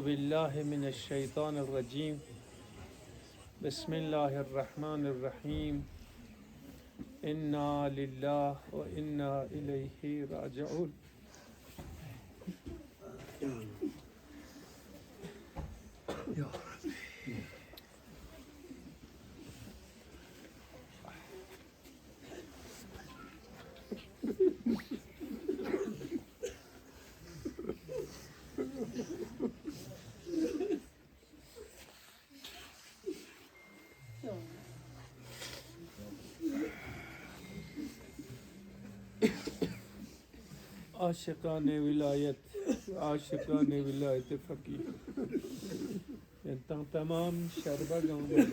بالله من الشيطان الرجيم. بسم الله الرحمن الرحيم. إنا لله وإنا إليه راجعون. يا ربي. عاشقان ولایت فقیه تمام شربه گامده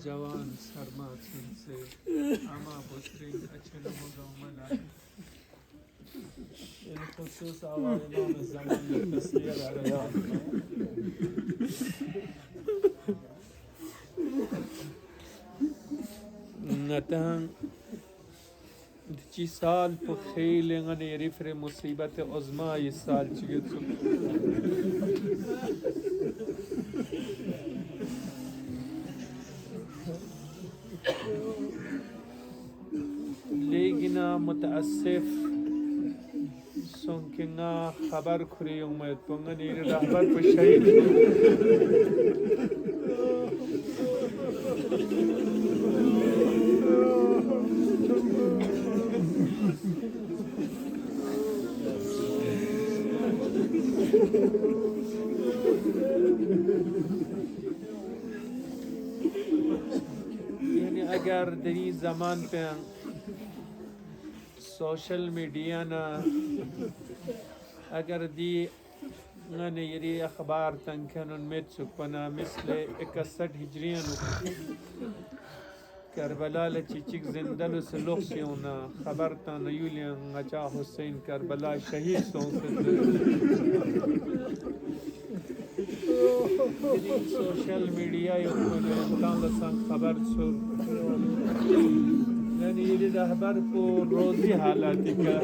جوان سرما سنسه اما بسرین اچنمو گامده این خصوص آوائل امام زمان تسلیه داره نتان چی سال په خیل غنی ریفر مصیبت عظمای سال چیگه تو لیکن متاسف سنکنا خبر کری اومد پنگنی رهبر په شهید یعنی اگر در این زمان پہ سوشل میڈیا نا اگر دی یری اخبار تنکن مت سکپنا مثل 61 هجریانو کربلا لچیچک زندلو سلوخ سیونا خبر تا نیولیان غچا حسین کربلا شهید سون سوشل میڈیا یکنه امکان لسان خبر سر یعنی یہ رہبر کو روزی حالاتی کا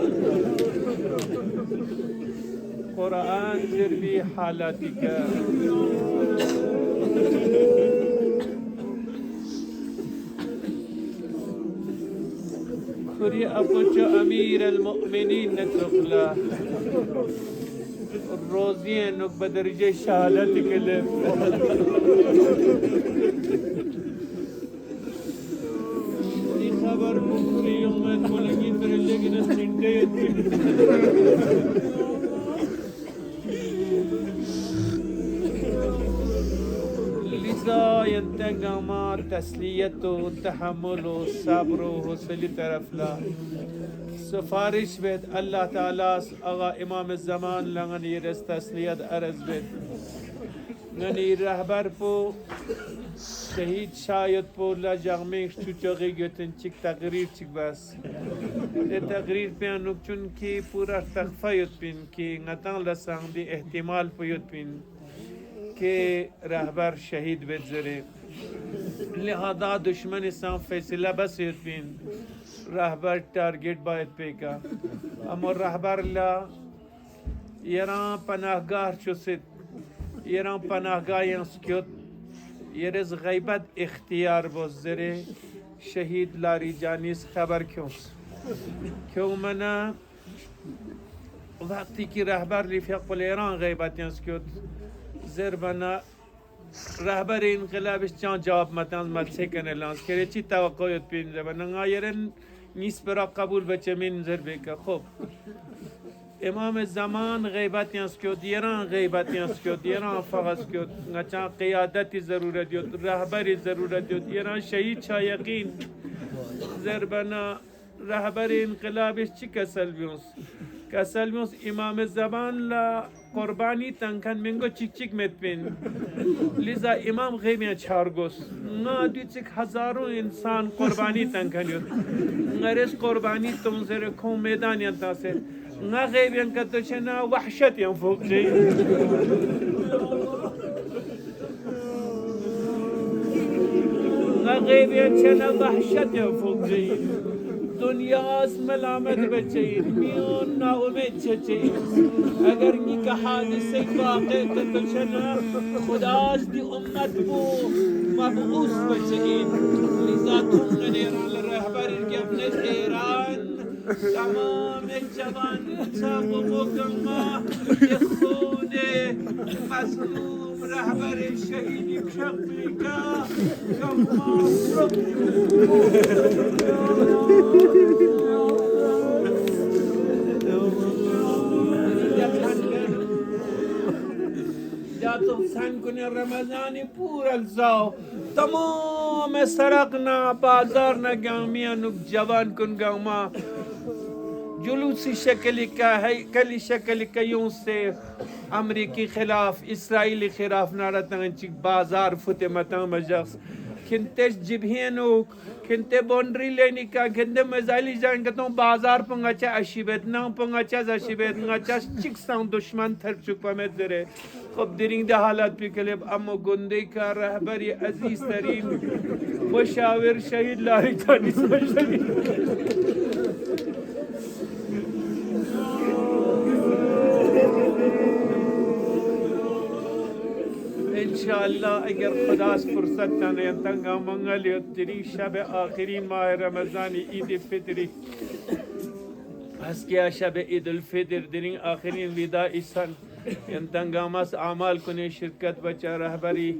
قرآن در بھی حالاتی کا خری اپچو امیر المؤمنین نترقلا روزی نک بدرجه شهادت کے لئے خبر مخری یومت ملگی در لیکن سنڈے لذا ینتگاما تسلیت و تحمل و صبر و حوصلی طرف لا سفارش بید اللہ تعالی اغا امام الزمان لغنی رس تسلیت عرض بید غنی رهبر پو شهید شاید پو لجغمیخ چوچاقی گوتن چک تقریر چک بس ده تقریر پیانوک چون که پورا تخفه یود بین که نتان لسان دی احتمال پو یود بین که رهبر شهید بزره لہذا دشمن سان فیصله بس یود بین رهبر تارگیٹ باید پیکا اما رهبر لا یران پناهگاه چوست ایران پناهگاه ینسکیوت یرز غیبت اختیار بزره شهید لاری جانیس خبر کیوں منا وقتی که رهبر لیفیق پل ایران غیبت ینسکیوت زر بنا رهبر انقلابش چان جواب متان ملسه کنه لانس کره چی توقعیت پینزه بنا یرن نیس برا قبول بچه من زر بکا خوب امام زمان غیبت ینسکیوت ایران غیبت ینسکیوت ایران فغز کیوت نچان قیادتی ضرورت یوت رهبری ضرورت یوت ایران شهید چا یقین زربنا رهبر انقلابش چی کسل بیونس امام زمان لا قربانی تنکن منگو چیک چیک مت بین لذا امام غیبیان چارگوس نا دوچک هزاروں انسان قربانی تنکن یوت نرس قربانی تنظر کون میدان ینتا سے نا غیبیان کتو چنا وحشت ین فوق جی نا غیبیان چنا وحشت ین فوق جی دنیاس ملامت بچین میون نا امید چچین اگر نیک حادثه واقع تتشنا خداش دی امت بو مبعوث بچین لذا تم ایران رهبر ابن ایران تمام جوان تاب مکما خون مظلوم رهبر شهید شقیقا کما جاتو سن کنه رمضانی پورا الزاو تمام سرقنا بازار نگامیاں نک جوان کن گاما جلوسی شکلی کا ہے کلی شکلی کا یوں سے امریکی خلاف اسرائیلی خلاف نارتان چک بازار فتح متان مجاس کھنتش جبہینوک کھنتے بونڈری لینی کا کھنتے مزائلی جائیں گا تو بازار پنگا چا اشیبت نا پنگا چا زشیبت نا چا چک ساں دشمن تھر چکا میں درے خب درین دا حالات پی کلیب امو گندے کا رہبری عزیز ترین مشاور شہید لاری تانی سا شہید انشاءاللہ اگر خداس فرصت تانے انتنگا منگلی تری شب آخرین ماہ رمضانی عید فطری اس کیا شب عید الفطر درین آخرین وداعی سن انتنگا مس اعمال کنے شرکت بچا رہبری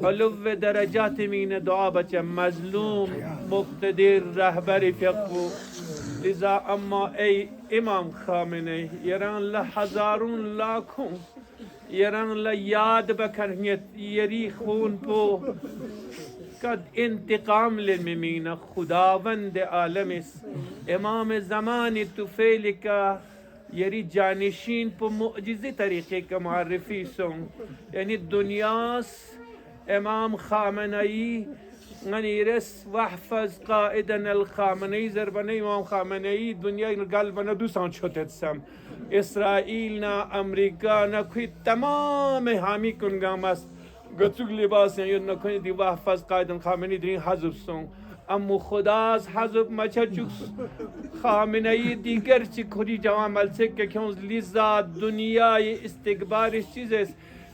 علو درجات مین دعا بچا مظلوم مقتدر رہبری فقو لذا اما ای امام خامنه یران لہزارون لاکھوں یران لا یاد بکرنیت یری خون پو قد انتقام للممین خداوند عالمس امام زمان توفیل کا یری جانشین پو معجزی طریقے کا معرفی سن یعنی دنیاس امام خامنئی غنیرس واحفظ قائدنا الخامنئی زربنی امام خامنئی دنیا قلبنا دوسان چھوٹت سم اسرائیل نا امریکا نا کوئی تمام حامی کنگامس گچوگ لباس ہیں یو نا کوئی دی واحفظ قائدن خامنئی درین حضب سن امو خداس حضب مچا چکس خامنئی دیگر چی کھوڑی جوان ملسک کے کیوں لیزا دنیا استقبار اس چیز ہے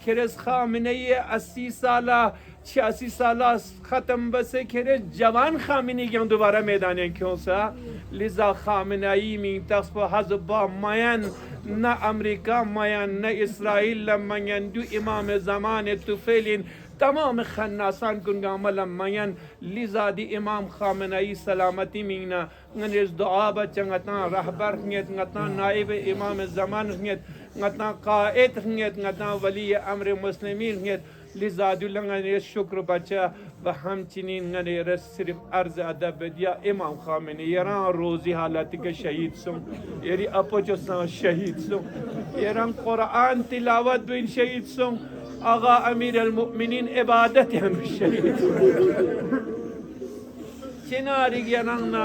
کھرس خامنئی 80 سالہ 86 سالہ ختم بسے کھرس جوان خامنئی کیوں دوبارہ میدانیں کیوں سا لذا خامنئی می تصف حضب مین نہ امریکہ مین نہ اسرائیل مین دو امام زمان توفیلین تمام خناسان کنگا ملم مین لذا دی امام خامنئی سلامتی مینا ننیز دعا بچنگتنا رہبر نیت نگتنا نائب امام زمان نیت نگتنا قائد نیت نگتنا ولی امر مسلمین نیت لذا دلنگا شکر بچا و همچنین ننیرس صرف عرض ادب دیا امام خامنئی یران روزی حالتی کے شہید سن یری اپوچو سان شہید سن یران قرآن تلاوت بین شہید سن آغا امیر المؤمنین عبادت ہم شہید چناری یران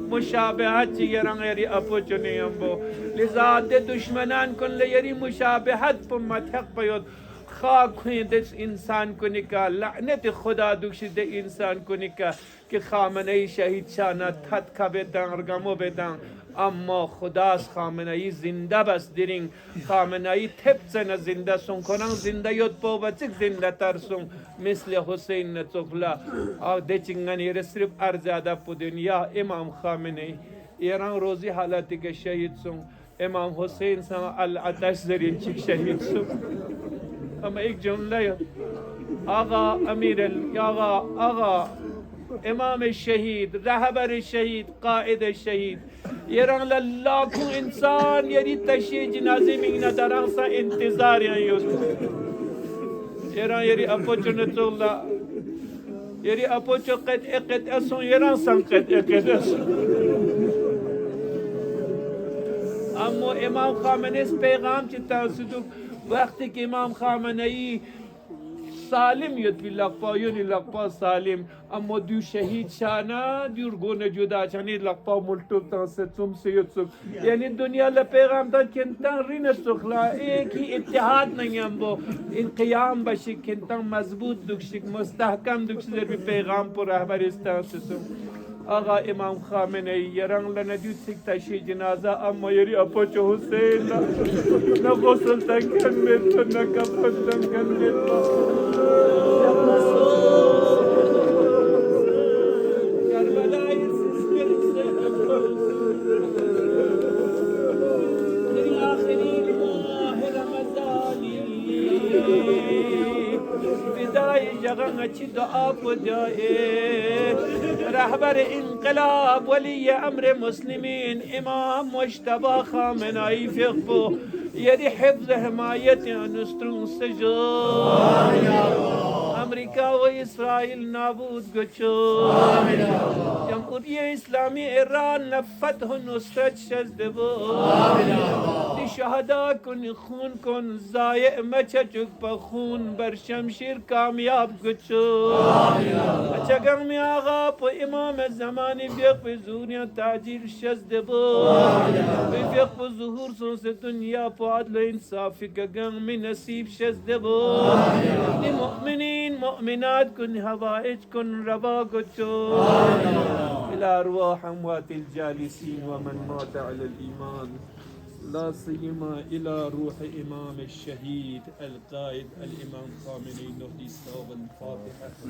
مشابہت چی یران یری اپوچو نیم بو لذا دے دشمنان کن لے یری مشابہت پا متحق پیود خاک ہوئیں دے انسان کو نکا لعنت خدا دوشی دے انسان کو نکا کہ خامنئی شہید شانا تھت کا بیتاں ارگامو بیتاں اما خداس خامنئی زندہ بس درنگ خامنئی تھپ سن زندہ سن کنان زندہ یود پو بچک زندہ تر سن مثل حسین نتوخلا اور دے چنگانی صرف ارزادہ پو دنیا امام خامنئی ایران روزی حالاتی کے شہید سن امام حسین سن العتش زرین چک شہید سن اما ایک جملہ آغا امیر آغا امام شہید رہبر شہید قائد شہید یران لاکھوں انسان یری تشیع جنازی مینہ دران سا انتظار یعنی یران یری اپوچو نتولا یری اپوچو قد اسون یران سن قد اسون امو امام خامنئی اس پیغام چیتا سدو وقتی کہ امام خامنئی سالم یود بی لقپا یونی لقپا سالم اما دو شہید شانا دیور گونه جدا چانی لقپا ملتوب تان سے تم سے یود سک یعنی دنیا لپیغام تان کنتان رین سخلا ایک ہی اتحاد نہیں ہم وہ انقیام بشک کنتان مضبوط دکشک مستحکم دکشک در بھی پیغام پر رہبر استان سے سک آقا امام خامنه ای یران لندیو سکتشی جنازه اما یری اپوچو حسین نه غسل تنگن میتو نه کفن تنگن میتو کربلای سسکرسه در آخری ماه رمضانی فدای جغن چی دعا پجائے رهبر انقلاب ولی امر مسلمین امام مجتبی خامنه‌ای فقبو یدی حفظ حمایت نسترون سجو امریکا و اسرائیل نابود گچو جمهوری اسلامی ایران نفتح و نصرت شزدبو دی شهدا کن خون کن ضایع مچچک پا خون بر شمشیر کامیاب گچو اچھا گرمی آغا پا امام زمانی بیق پا زوریاں تاجیر شزدبو بیق پا ظهور سنس دنیا پا عدل و انصافی کا گرمی نصیب شزدبو دی مؤمنین مؤمنات کن حوائج کن روا گچو الى ارواح اموات الجالسين ومن مات على الإيمان لا سيما إلى روح إمام الشهيد القائد الإمام خامنهي نهدي الفاتحة